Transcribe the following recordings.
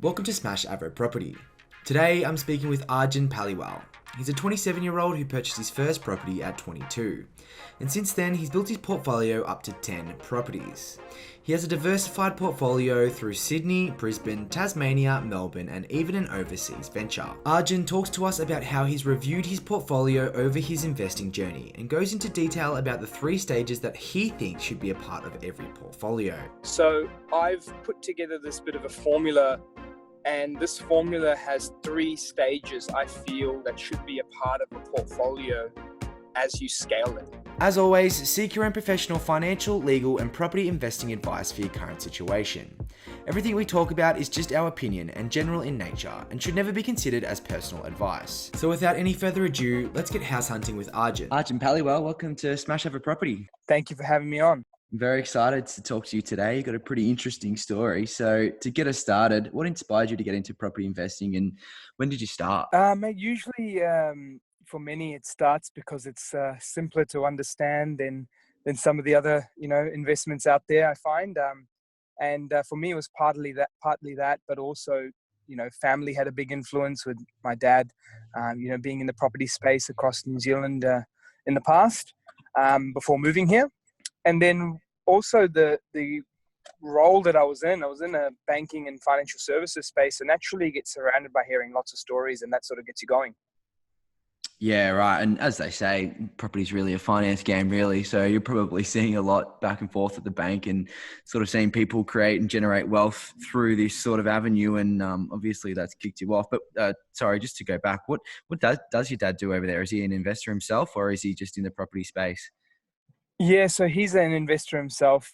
Welcome to Smash Avro Property. Today I'm speaking with Arjun Paliwal. He's a 27-year-old who purchased his first property at 22. And since then he's built his portfolio up to 10 properties. He has a diversified portfolio through Sydney, Brisbane, Tasmania, Melbourne and even an overseas venture. Arjun talks to us about how he's reviewed his portfolio over his investing journey and goes into detail about the 3 stages that he thinks should be a part of every portfolio. So I've put together this bit of a formula, and this formula has 3 stages I feel that should be a part of a portfolio as you scale it. As always, seek your own professional financial, legal and property investing advice for your current situation. Everything we talk about is just our opinion and general in nature and should never be considered as personal advice. So without any further ado, let's get house hunting with Arjun. Arjun Paliwal, welcome to Smash Over Property. Thank you for having me on. I'm very excited to talk to you today. You've got a pretty interesting story. So to get us started, what inspired you to get into property investing and when did you start? Mate, usually for many it starts because it's simpler to understand than some of the other investments out there, I find. And for me it was partly that, but also family had a big influence with my dad, being in the property space across New Zealand in the past before moving here. And then also the role that I was in a banking and financial services space, and naturally you get surrounded by hearing lots of stories, and that sort of gets you going. Yeah, right. And as they say, property is really a finance game, really. So you're probably seeing a lot back and forth at the bank and sort of seeing people create and generate wealth through this sort of avenue. And obviously that's kicked you off. But sorry, just to go back, what does your dad do over there? Is he an investor himself or is he just in the property space? Yeah, so he's an investor himself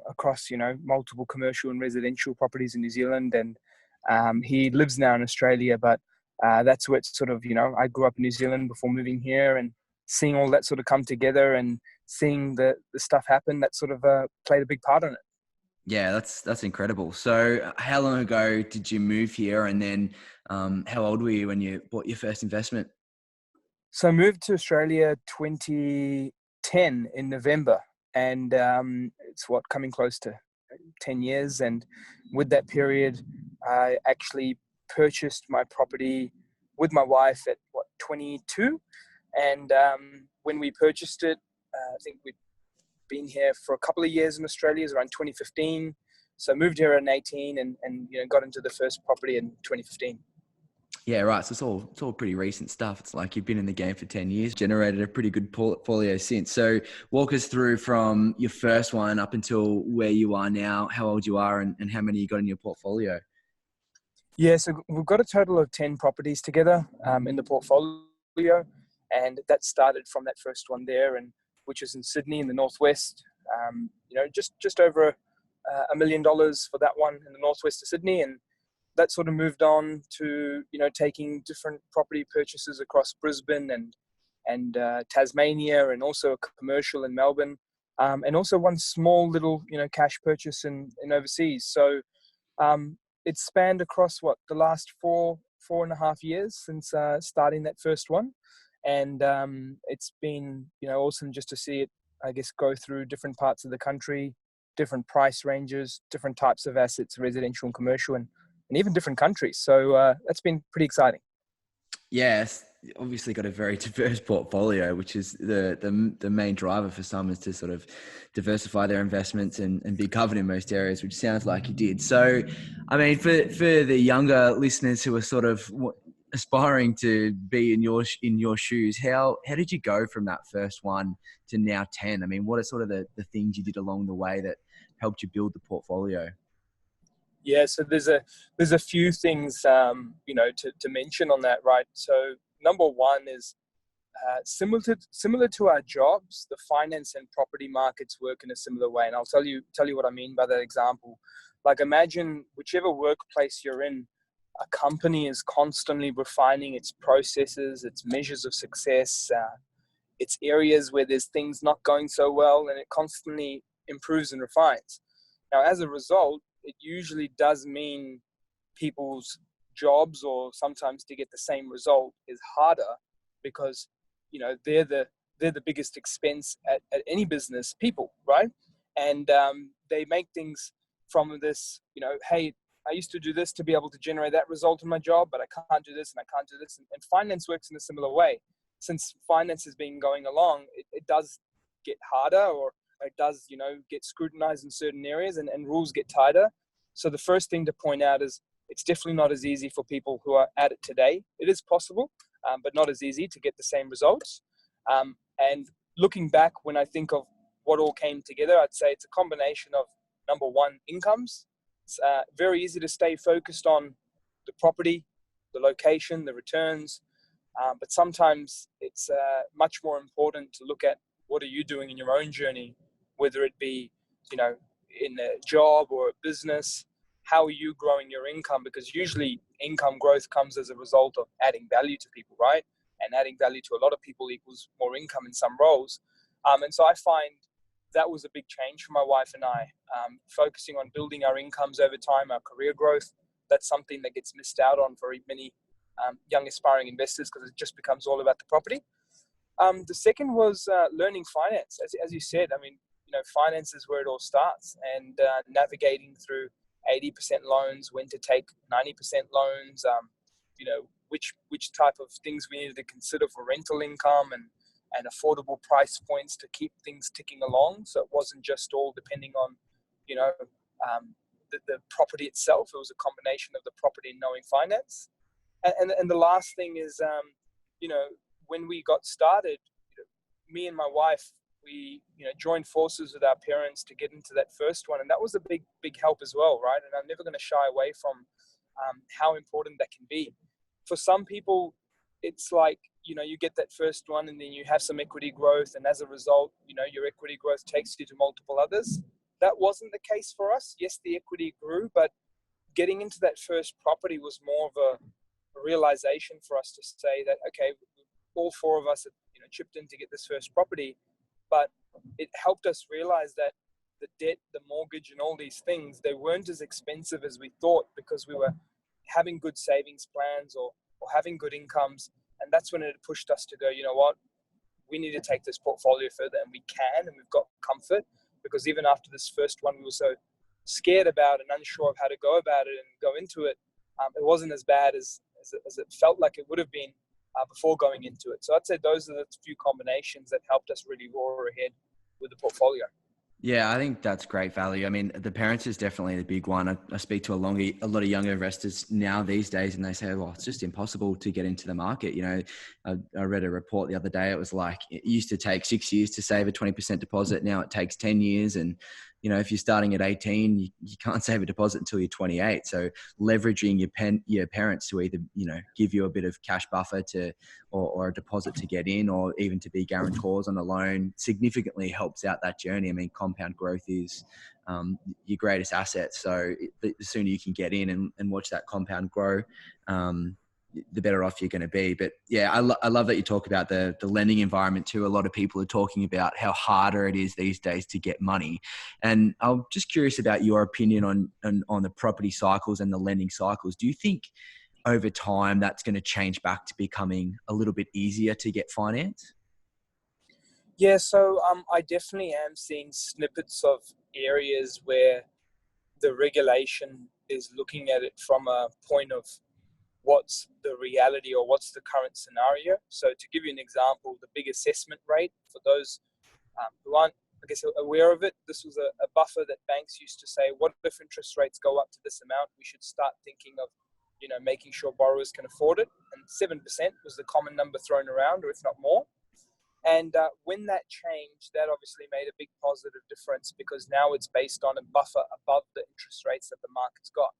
across multiple commercial and residential properties in New Zealand, and he lives now in Australia. But that's where it's sort of I grew up in New Zealand before moving here, and seeing all that sort of come together and seeing the stuff happen, that sort of played a big part in it. Yeah, that's incredible. So how long ago did you move here? And then how old were you when you bought your first investment? So I moved to Australia 2010 in November, and it's coming close to 10 years. And with that period, I actually purchased my property with my wife at 22. And when we purchased it, I think we'd been here for a couple of years in Australia, it was around 2015. So I moved here at 18 and got into the first property in 2015. Yeah, right. So it's all pretty recent stuff. It's like you've been in the game for 10 years, generated a pretty good portfolio since. So walk us through from your first one up until where you are now, how old you are and how many you got in your portfolio. Yeah, so we've got a total of 10 properties together in the portfolio. And that started from that first one there, and which is in Sydney in the northwest. Just over $1 million for that one in the northwest of Sydney. And that sort of moved on to taking different property purchases across Brisbane and Tasmania, and also a commercial in Melbourne, and also one small little cash purchase in overseas. So it spanned across the last four and a half years since starting that first one, and it's been awesome just to see it, I guess, go through different parts of the country, different price ranges, different types of assets, residential and commercial, and even different countries. So that's been pretty exciting. Yes, obviously got a very diverse portfolio, which is the main driver for some is to sort of diversify their investments and be covered in most areas, which sounds like you did. So, I mean, for the younger listeners who are sort of aspiring to be in your shoes, how did you go from that first one to now 10? I mean, what are sort of the things you did along the way that helped you build the portfolio? Yeah, so there's a few things to mention on that, right? So number one is similar to our jobs, the finance and property markets work in a similar way, and I'll tell you what I mean by that example. Like, imagine whichever workplace you're in, a company is constantly refining its processes, its measures of success, its areas where there's things not going so well, and it constantly improves and refines. Now, as a result, it usually does mean people's jobs, or sometimes to get the same result, is harder because they're the biggest expense at any business, people, right? And they make things from this, hey, I used to do this to be able to generate that result in my job, but I can't do this and I can't do this. And finance works in a similar way. Since finance has been going along, it does get harder, or it does, get scrutinized in certain areas, and rules get tighter. So the first thing to point out is it's definitely not as easy for people who are at it today. It is possible, but not as easy to get the same results. And looking back, when I think of what all came together, I'd say it's a combination of, number one, incomes. It's very easy to stay focused on the property, the location, the returns, but sometimes it's much more important to look at what are you doing in your own journey, whether it be, in a job or a business. How are you growing your income? Because usually income growth comes as a result of adding value to people, right? And adding value to a lot of people equals more income in some roles. And so I find that was a big change for my wife and I, focusing on building our incomes over time, our career growth. That's something that gets missed out on for many young aspiring investors, because it just becomes all about the property. The second was learning finance. As you said, I mean, finance is where it all starts, and navigating through 80% loans, when to take 90% loans, which type of things we needed to consider for rental income and affordable price points to keep things ticking along. So it wasn't just all depending on, the property itself. It was a combination of the property and knowing finance. And the last thing is, when we got started, me and my wife, we joined forces with our parents to get into that first one, and that was a big help as well, right? And I'm never going to shy away from how important that can be. For some people, it's like, you get that first one and then you have some equity growth, and as a result, your equity growth takes you to multiple others. That wasn't the case for us. Yes, the equity grew, but getting into that first property was more of a realization for us to say that, okay, all four of us have chipped in to get this first property, but it helped us realize that the debt, the mortgage, and all these things, they weren't as expensive as we thought, because we were having good savings plans or having good incomes. And that's when it pushed us to go, you know what, we need to take this portfolio further, and we can, and we've got comfort, because even after this first one, we were so scared about and unsure of how to go about it and go into it. It wasn't as bad as it felt like it would have been before going into it. So I'd say those are the few combinations that helped us really roar ahead with the portfolio. Yeah, I think that's great value. I mean, the parents is definitely the big one. I speak to a lot of younger investors now these days, and they say, well, it's just impossible to get into the market. I read a report the other day. It was like, it used to take 6 years to save a 20% deposit. Now it takes 10 years. And, if you're starting at 18, you can't save a deposit until you're 28. So leveraging your parents to either, give you a bit of cash buffer or a deposit to get in, or even to be guarantors on a loan, significantly helps out that journey. I mean, compound growth is your greatest asset. So the sooner you can get in and watch that compound grow, the better off you're going to be. But yeah, I love that you talk about the lending environment too. A lot of people are talking about how harder it is these days to get money. And I'm just curious about your opinion on the property cycles and the lending cycles. Do you think over time that's going to change back to becoming a little bit easier to get finance? Yeah, so I definitely am seeing snippets of areas where the regulation is looking at it from a point of what's the reality or what's the current scenario. So to give you an example, the big assessment rate, for those who aren't, I guess, aware of it, this was a buffer that banks used to say, what if interest rates go up to this amount? We should start thinking of, making sure borrowers can afford it. And 7% was the common number thrown around, or if not more. And when that changed, that obviously made a big positive difference, because now it's based on a buffer above the interest rates that the market's got.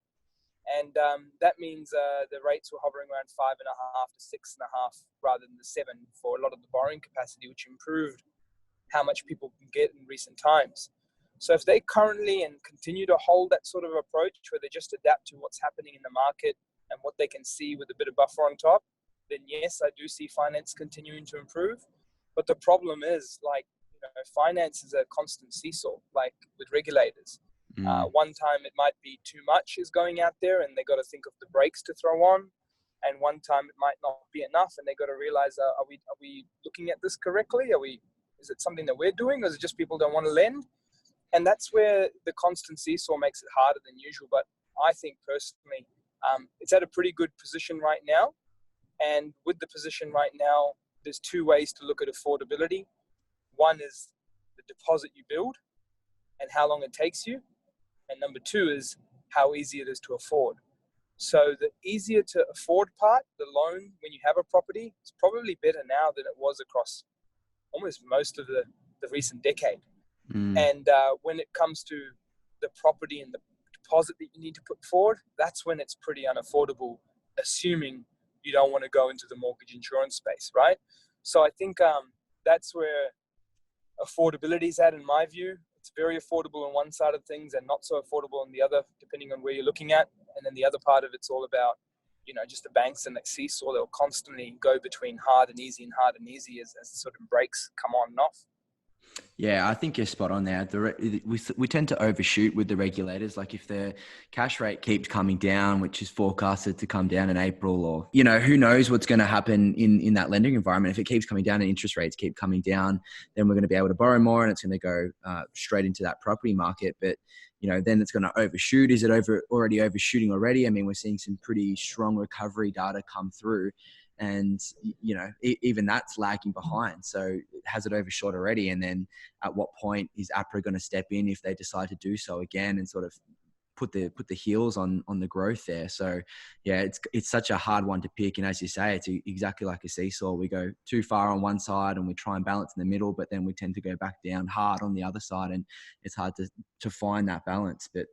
And that means the rates were hovering around 5.5 to 6.5 rather than the 7 for a lot of the borrowing capacity, which improved how much people can get in recent times. So if they currently and continue to hold that sort of approach, where they just adapt to what's happening in the market and what they can see with a bit of buffer on top, then yes, I do see finance continuing to improve. But the problem is, finance is a constant seesaw, like with regulators. One time it might be too much is going out there, and they got to think of the brakes to throw on. And one time it might not be enough, and they got to realize, are we looking at this correctly? Is it something that we're doing, or is it just people don't want to lend? And that's where the constant seesaw makes it harder than usual. But I think personally, it's at a pretty good position right now. And with the position right now, there's two ways to look at affordability. One is the deposit you build and how long it takes you. And number two is how easy it is to afford. So the easier to afford part, the loan when you have a property, is probably better now than it was across almost most of the recent decade. And when it comes to the property and the deposit that you need to put forward, that's when it's pretty unaffordable, assuming you don't want to go into the mortgage insurance space, right? So I think that's where affordability is at, in my view. It's very affordable on one side of things and not so affordable on the other, depending on where you're looking at. And then the other part of it's all about, just the banks and that seesaw. They'll constantly go between hard and easy as sort of breaks come on and off. Yeah, I think you're spot on there. We tend to overshoot with the regulators. Like if the cash rate keeps coming down, which is forecasted to come down in April, or, who knows what's going to happen in that lending environment. If it keeps coming down and interest rates keep coming down, then we're going to be able to borrow more and it's going to go straight into that property market. But, then it's going to overshoot. Is it already overshooting already? I mean, we're seeing some pretty strong recovery data come through. And, even that's lagging behind. So has it overshot already? And then at what point is APRA going to step in if they decide to do so again and sort of put the heels on the growth there? So yeah, it's such a hard one to pick. And as you say, it's exactly like a seesaw. We go too far on one side and we try and balance in the middle, but then we tend to go back down hard on the other side. And it's hard to find that balance. But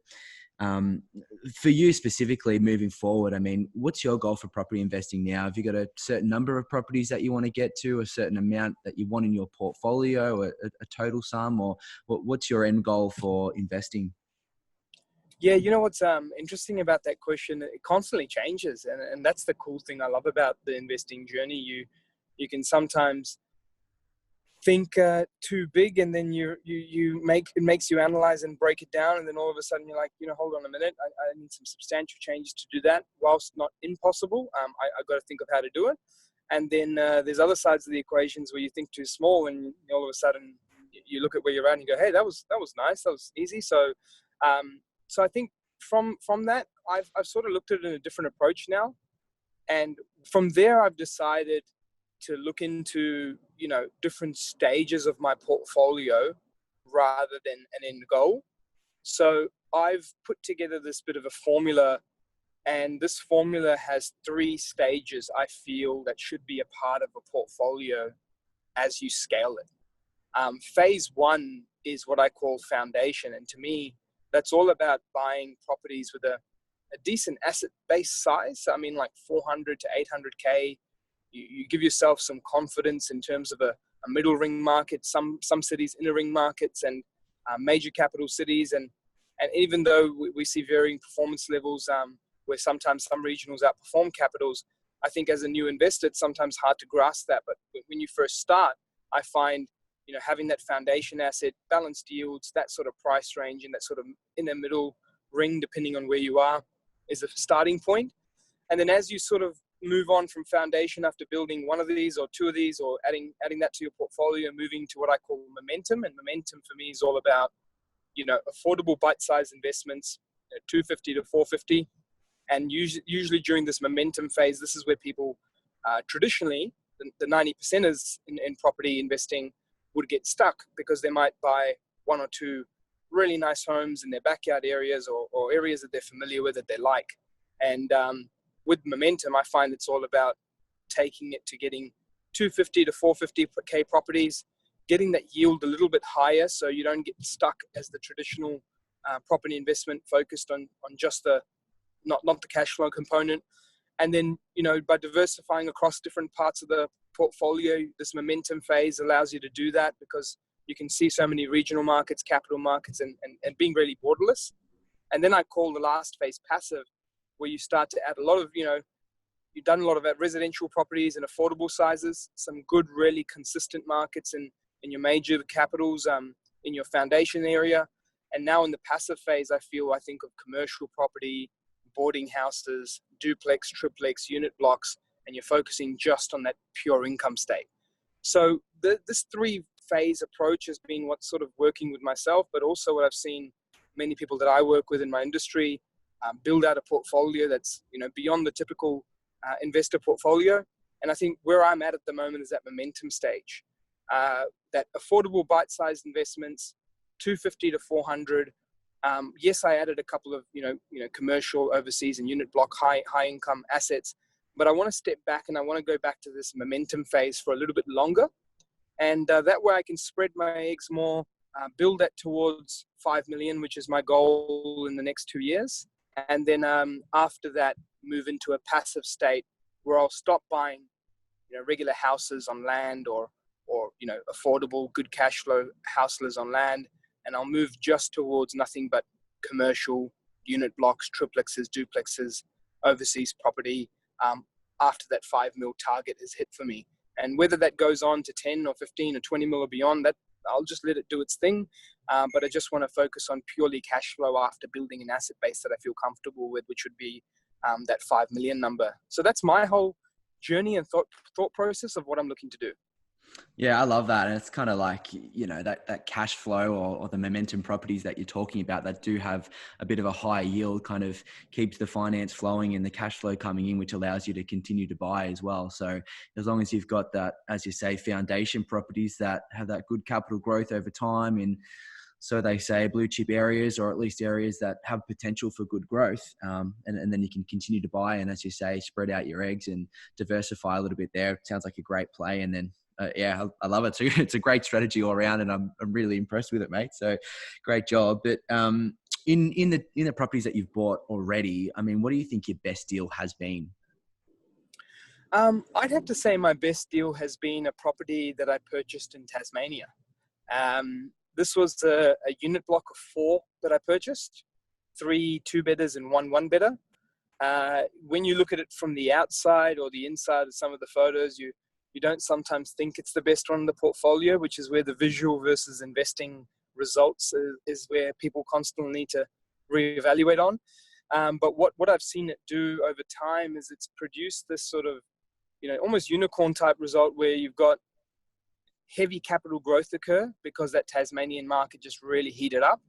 for you specifically moving forward, I mean, what's your goal for property investing now? Have you got a certain number of properties that you want to get to, a certain amount that you want in your portfolio, a total sum, or what's your end goal for investing? Yeah, what's interesting about that question? It constantly changes, and that's the cool thing I love about the investing journey. You can sometimes think too big, and then it makes you analyze and break it down, and then all of a sudden you're like, hold on a minute, I need some substantial changes to do that. Whilst not impossible, I got to think of how to do it. And then there's other sides of the equations where you think too small, and all of a sudden you look at where you're at and you go, hey, that was nice, that was easy. So I think from that, I've sort of looked at it in a different approach now, and from there I've decided to look into different stages of my portfolio rather than an end goal. So I've put together this bit of a formula, and this formula has 3 stages I feel that should be a part of a portfolio as you scale it. Phase 1 is what I call foundation, and to me that's all about buying properties with a decent asset base size. I mean, like 400 to 800k. You give yourself some confidence in terms of a middle ring market, some cities inner ring markets, and major capital cities. And even though we see varying performance levels, where sometimes some regionals outperform capitals, I think as a new investor, it's sometimes hard to grasp that. But when you first start, I find, having that foundation asset, balanced yields, that sort of price range and that sort of in the middle ring, depending on where you are, is a starting point. And then as you sort of move on from foundation after building one of these or 2 of these, or adding that to your portfolio, moving to what I call momentum. And momentum for me is all about, affordable bite-sized investments, 250 to 450. And usually during this momentum phase, this is where people traditionally, the 90%ers in property investing would get stuck, because they might buy 1 or 2 really nice homes in their backyard areas or areas that they're familiar with, that they like. And with momentum, I find it's all about taking it to getting 250 to 450k properties, getting that yield a little bit higher so you don't get stuck as the traditional property investment focused on just not the cash flow component. And then, by diversifying across different parts of the portfolio, this momentum phase allows you to do that, because you can see so many regional markets, capital markets, and being really borderless. And then I call the last phase passive, where you start to add a lot of, you've done a lot of residential properties in affordable sizes, some good, really consistent markets in your major capitals, in your foundation area. And now in the passive phase, I think of commercial property, boarding houses, duplex, triplex, unit blocks, and you're focusing just on that pure income state. So this 3-phase approach has been what's sort of working with myself, but also what I've seen many people that I work with in my industry build out a portfolio that's, beyond the typical investor portfolio. And I think where I'm at the moment is that momentum stage, that affordable bite-sized investments, 250 to 400. Yes, I added a couple of, commercial overseas and unit block high income assets, but I want to step back and I want to go back to this momentum phase for a little bit longer. And that way I can spread my eggs more, build that towards 5 million, which is my goal in the next 2 years. And then after that, move into a passive state where I'll stop buying, regular houses on land or affordable, good cash flow houses on land. And I'll move just towards nothing but commercial unit blocks, triplexes, duplexes, overseas property, after that 5 mil target is hit for me. And whether that goes on to 10 or 15 or 20 mil or beyond, that I'll just let it do its thing. But I just want to focus on purely cash flow after building an asset base that I feel comfortable with, which would be that 5 million number. So that's my whole journey and thought process of what I'm looking to do. Yeah, I love that. And it's kind of like, that cash flow or the momentum properties that you're talking about that do have a bit of a high yield kind of keeps the finance flowing and the cash flow coming in, which allows you to continue to buy as well. So as long as you've got that, as you say, foundation properties that have that good capital growth over time in, so they say, blue chip areas, or at least areas that have potential for good growth. And then you can continue to buy. And as you say, spread out your eggs and diversify a little bit there. It sounds like a great play. And then, I love it. So it's a great strategy all around, and I'm really impressed with it, mate. So great job. But in the properties that you've bought already, I mean, what do you think your best deal has been? I'd have to say my best deal has been a property that I purchased in Tasmania. This was a unit block of 4 that I purchased, 3 2-bedders and 1 1-bedder. When you look at it from the outside or the inside of some of the photos, you don't sometimes think it's the best one in the portfolio, which is where the visual versus investing results is where people constantly need to reevaluate on. But what I've seen it do over time is it's produced this sort of, almost unicorn type result where you've got heavy capital growth occur because that Tasmanian market just really heated up,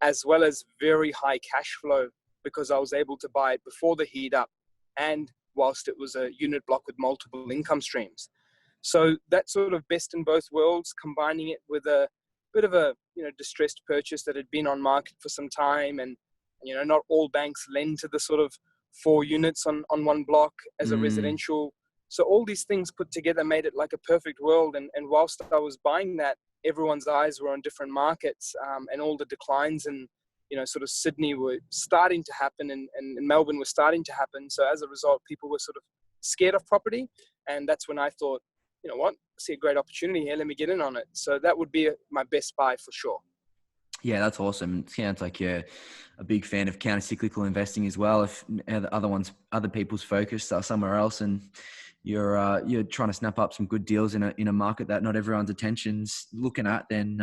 as well as very high cash flow because I was able to buy it before the heat up and whilst it was a unit block with multiple income streams. So that sort of best in both worlds, combining it with a bit of a distressed purchase that had been on market for some time, and not all banks lend to the sort of 4 units on one block as a residential. So all these things put together made it like a perfect world. And whilst I was buying that, everyone's eyes were on different markets, and all the declines in, sort of Sydney were starting to happen and Melbourne was starting to happen. So as a result, people were sort of scared of property. And that's when I thought, you know what, I see a great opportunity here. Let me get in on it. So that would be my best buy for sure. Yeah, that's awesome. It sounds like you're a big fan of counter-cyclical investing as well. If other people's focus are somewhere else, and you're trying to snap up some good deals in a market that not everyone's attention's looking at, then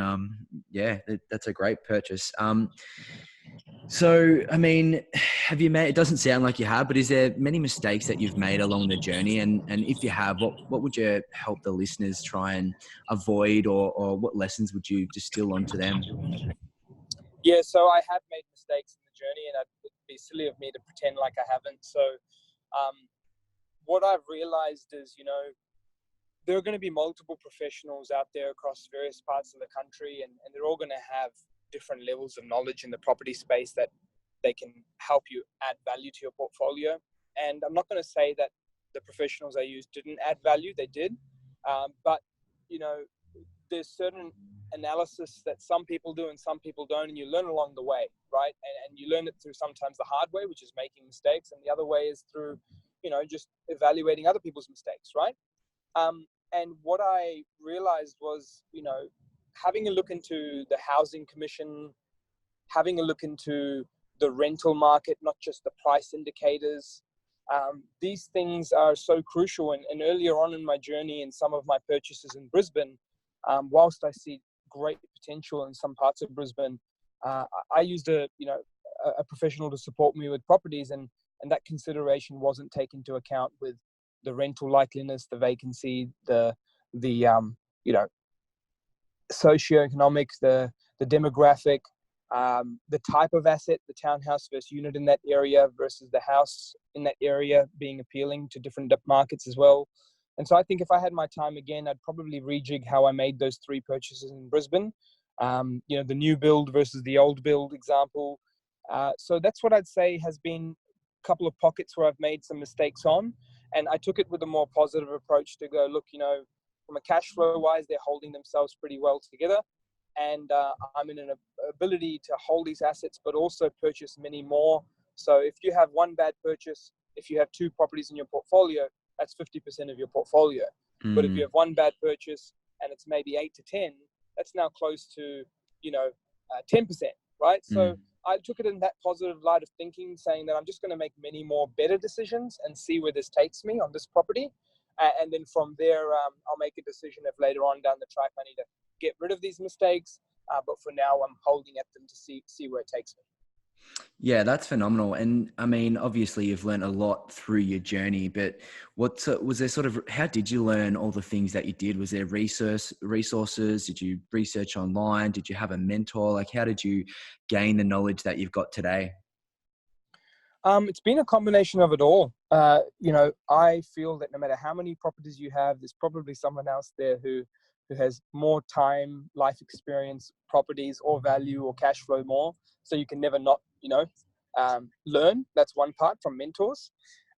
that's a great purchase. So, I mean, have you made? It doesn't sound like you have, but is there many mistakes that you've made along the journey? And if you have, what would you help the listeners try and avoid, or what lessons would you distill onto them? Yeah, so I have made mistakes in the journey, and it'd be silly of me to pretend like I haven't. So what I've realized is, there are going to be multiple professionals out there across various parts of the country, and they're all going to have different levels of knowledge in the property space that they can help you add value to your portfolio. And I'm not going to say that the professionals I used didn't add value, they did. But, there's certain analysis that some people do and some people don't, and you learn along the way, right? And you learn it through sometimes the hard way, which is making mistakes, and the other way is through, just evaluating other people's mistakes, right? And what I realized was, having a look into the housing commission, having a look into the rental market, not just the price indicators. These things are so crucial. And earlier on in my journey in some of my purchases in Brisbane, whilst I see great potential in some parts of Brisbane, I used a professional to support me with properties, and that consideration wasn't taken into account with the rental likeliness, the vacancy, the socioeconomic, the demographic, the type of asset, the townhouse versus unit in that area versus the house in that area being appealing to different markets as well. And so I think if I had my time again, I'd probably rejig how I made those 3 purchases in Brisbane. The new build versus the old build example. So that's what I'd say has been a couple of pockets where I've made some mistakes on. And I took it with a more positive approach to go, look, from a cash flow wise, they're holding themselves pretty well together. And I'm in an ability to hold these assets, but also purchase many more. So if you have one bad purchase, if you have 2 properties in your portfolio, that's 50% of your portfolio. But if you have one bad purchase and it's maybe 8 to 10, that's now close to, 10%, right? So I took it in that positive light of thinking, saying that I'm just going to make many more better decisions and see where this takes me on this property. And then from there, I'll make a decision if later on down the track I need to get rid of these mistakes. But for now, I'm holding at them to see where it takes me. Yeah, that's phenomenal. And I mean, obviously you've learned a lot through your journey, but was there how did you learn all the things that you did? Was there resources? Did you research online? Did you have a mentor? Like, how did you gain the knowledge that you've got today? It's been a combination of it all. I feel that no matter how many properties you have, there's probably someone else there who has more time, life experience, properties or value or cash flow more. So you can never not, learn. That's one part from mentors.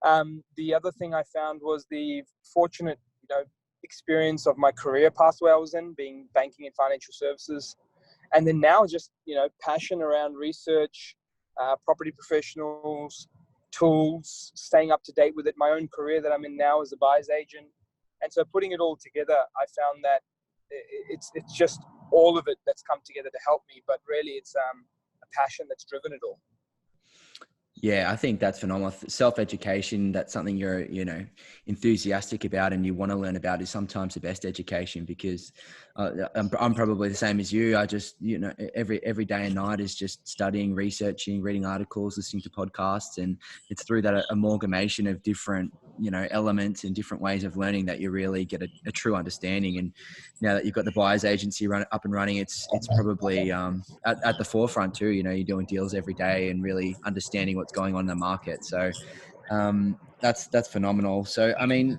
The other thing I found was the fortunate, experience of my career pathway I was in, being banking and financial services. And then now just, passion around research, property professionals, tools, staying up to date with it, my own career that I'm in now as a buyer's agent. And so putting it all together, I found that it's just all of it that's come together to help me. But really, it's a passion that's driven it all. Yeah, I think that's phenomenal. Self-education, that's something you're, enthusiastic about and you want to learn about, is sometimes the best education, because I'm probably the same as you. I just, every day and night is just studying, researching, reading articles, listening to podcasts. And it's through that amalgamation of different, elements and different ways of learning that you really get a true understanding. And now that you've got the buyer's agency up and running, it's probably at the forefront too. You're doing deals every day and really understanding what's going on in the market. So that's phenomenal. So, I mean,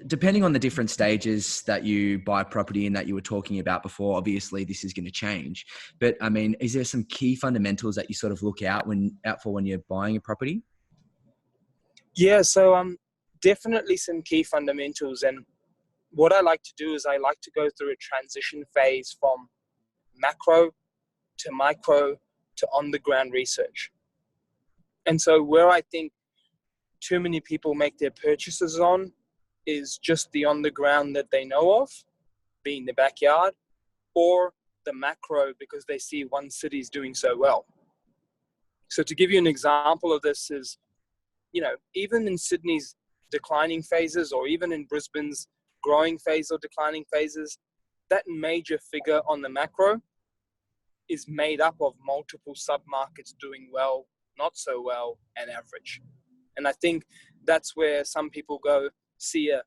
depending on the different stages that you buy property and that you were talking about before, obviously this is going to change. But I mean, is there some key fundamentals that you sort of look out for when you're buying a property? Yeah, so definitely some key fundamentals. And what I like to do is I like to go through a transition phase from macro to micro to on-the-ground research. And so where I think too many people make their purchases on is just the on-the-ground that they know of, being the backyard, or the macro because they see one city's doing so well. So to give you an example of this is, even in Sydney's declining phases, or even in Brisbane's growing phase or declining phases, that major figure on the macro is made up of multiple sub-markets doing well, not so well, and average. And I think that's where some people go see a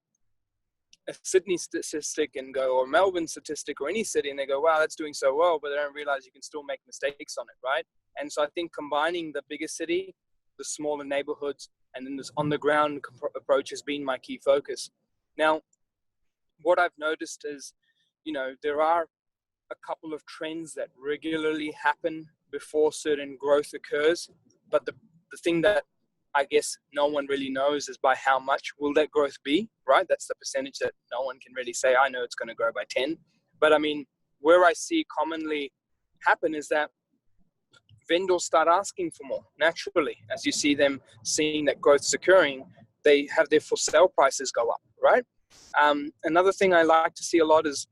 Sydney statistic and go, or Melbourne statistic, or any city, and they go, wow, that's doing so well, but they don't realize you can still make mistakes on it, right? And so I think combining the bigger city, the smaller neighborhoods, and then this on-the-ground approach has been my key focus. Now, what I've noticed is, there are a couple of trends that regularly happen before certain growth occurs. But the thing that I guess no one really knows is by how much will that growth be, right? That's the percentage that no one can really say, I know it's going to grow by 10. But I mean, where I see commonly happen is that vendors start asking for more naturally. As you see them seeing that growth is occurring, they have their for sale prices go up, right? Another thing I like to see a lot is,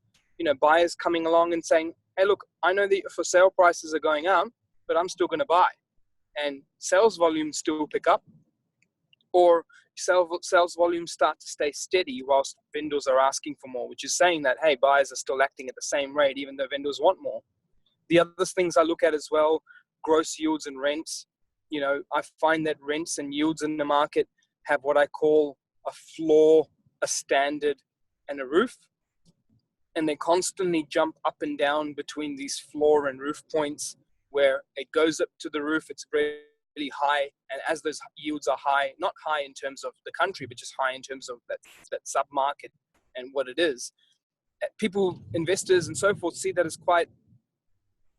buyers coming along and saying, hey, look, I know the for sale prices are going up, but I'm still going to buy. And sales volumes still pick up, or sales volumes start to stay steady whilst vendors are asking for more, which is saying that, hey, buyers are still acting at the same rate, even though vendors want more. The other things I look at as well, gross yields and rents. I find that rents and yields in the market have what I call a floor, a standard, and a roof. and they constantly jump up and down between these floor and roof points where it goes up to the roof, it's really high, and as those yields are high, not high in terms of the country, but just high in terms of that sub-market and what it is, people, investors and so forth see that as quite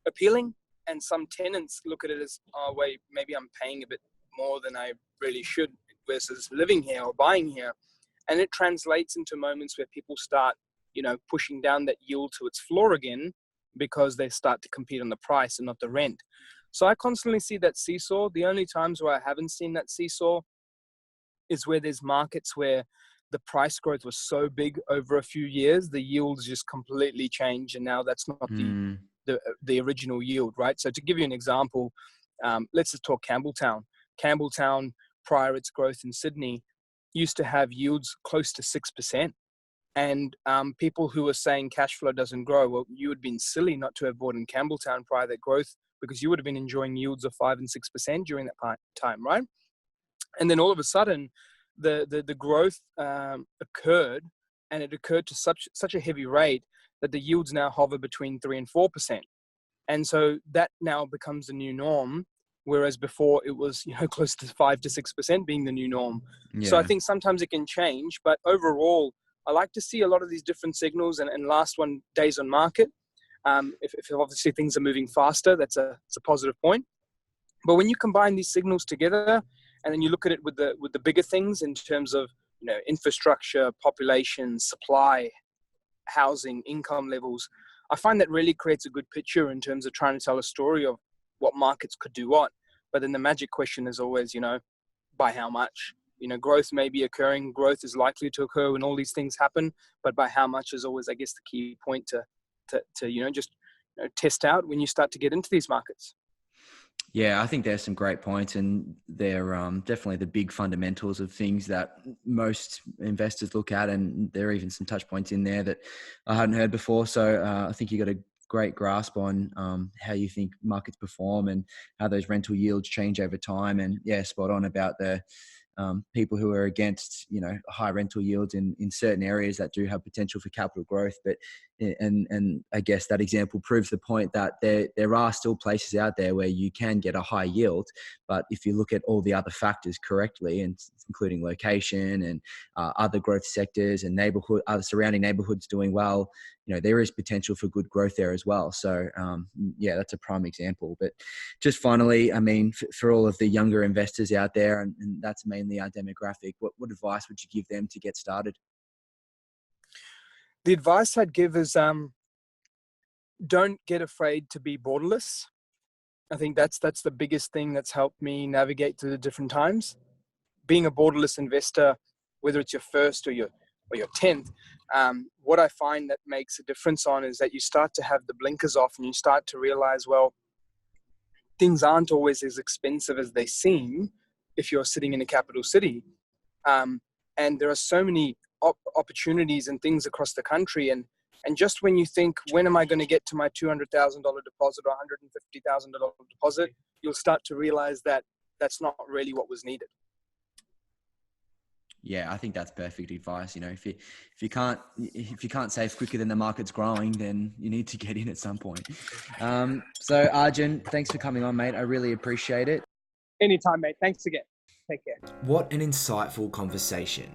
appealing, and some tenants look at it as, oh wait, maybe I'm paying a bit more than I really should versus living here or buying here. And it translates into moments where people start, pushing down that yield to its floor again because they start to compete on the price and not the rent. So I constantly see that seesaw. The only times where I haven't seen that seesaw is where there's markets where the price growth was so big over a few years, the yields just completely change, and now that's not the original yield, right? So to give you an example, let's just talk Campbelltown. Campbelltown, prior its growth in Sydney, used to have yields close to 6%. And people who were saying cash flow doesn't grow, well, you would have been silly not to have bought in Campbelltown prior to that growth, because you would have been enjoying yields of 5 and 6% during that time, right? And then all of a sudden, the growth occurred, and it occurred to such a heavy rate that the yields now hover between 3 and 4%. And so that now becomes the new norm, whereas before it was close to 5 to 6% being the new norm. Yeah. So I think sometimes it can change, but overall, I like to see a lot of these different signals. And last one, days on market. If obviously things are moving faster, it's a positive point. But when you combine these signals together, and then you look at it with the bigger things in terms of infrastructure, population, supply, housing, income levels, I find that really creates a good picture in terms of trying to tell a story of what markets could do what. But then the magic question is always, by how much? Growth may be occurring, growth is likely to occur when all these things happen, but by how much is always, I guess, the key point to test out when you start to get into these markets. Yeah, I think there's some great points, and they're definitely the big fundamentals of things that most investors look at, and there are even some touch points in there that I hadn't heard before. So I think you got a great grasp on how you think markets perform and how those rental yields change over time. And yeah, spot on about the people who are against, high rental yields in certain areas that do have potential for capital growth. But, and I guess that example proves the point that there are still places out there where you can get a high yield, but if you look at all the other factors correctly, and including location and other growth sectors and other surrounding neighborhoods doing well, there is potential for good growth there as well. So yeah, that's a prime example. But just finally, I mean, for all of the younger investors out there, and that's mainly our demographic, what advice would you give them to get started? The advice I'd give is don't get afraid to be borderless. I think that's the biggest thing that's helped me navigate through the different times. Being a borderless investor, whether it's your first or your 10th, what I find that makes a difference is that you start to have the blinkers off, and you start to realize, well, things aren't always as expensive as they seem if you're sitting in a capital city. And there are so many opportunities and things across the country. And just when you think, when am I going to get to my $200,000 deposit or $150,000 deposit, you'll start to realize that that's not really what was needed. Yeah, I think that's perfect advice. If you can't save quicker than the market's growing, then you need to get in at some point. So Arjun, thanks for coming on, mate. I really appreciate it. Anytime, mate. Thanks again. Take care. What an insightful conversation.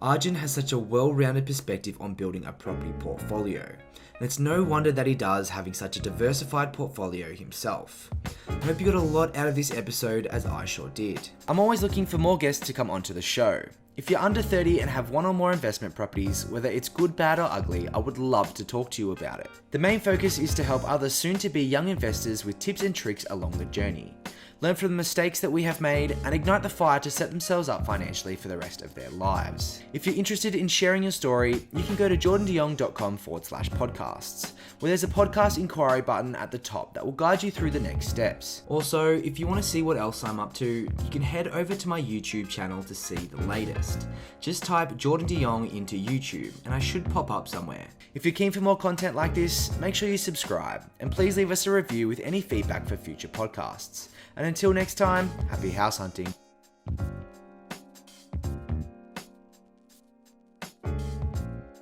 Arjun has such a well-rounded perspective on building a property portfolio. And it's no wonder that he does, having such a diversified portfolio himself. I hope you got a lot out of this episode, as I sure did. I'm always looking for more guests to come onto the show. If you're under 30 and have one or more investment properties, whether it's good, bad or ugly, I would love to talk to you about it. The main focus is to help other soon-to-be young investors with tips and tricks along the journey. Learn from the mistakes that we have made and ignite the fire to set themselves up financially for the rest of their lives. If you're interested in sharing your story, you can go to jordandeyoung.com/podcasts, where there's a podcast inquiry button at the top that will guide you through the next steps. Also, if you want to see what else I'm up to, you can head over to my YouTube channel to see the latest. Just type Jordan de Jong into YouTube and I should pop up somewhere. If you're keen for more content like this, make sure you subscribe and please leave us a review with any feedback for future podcasts. And until next time, happy house hunting.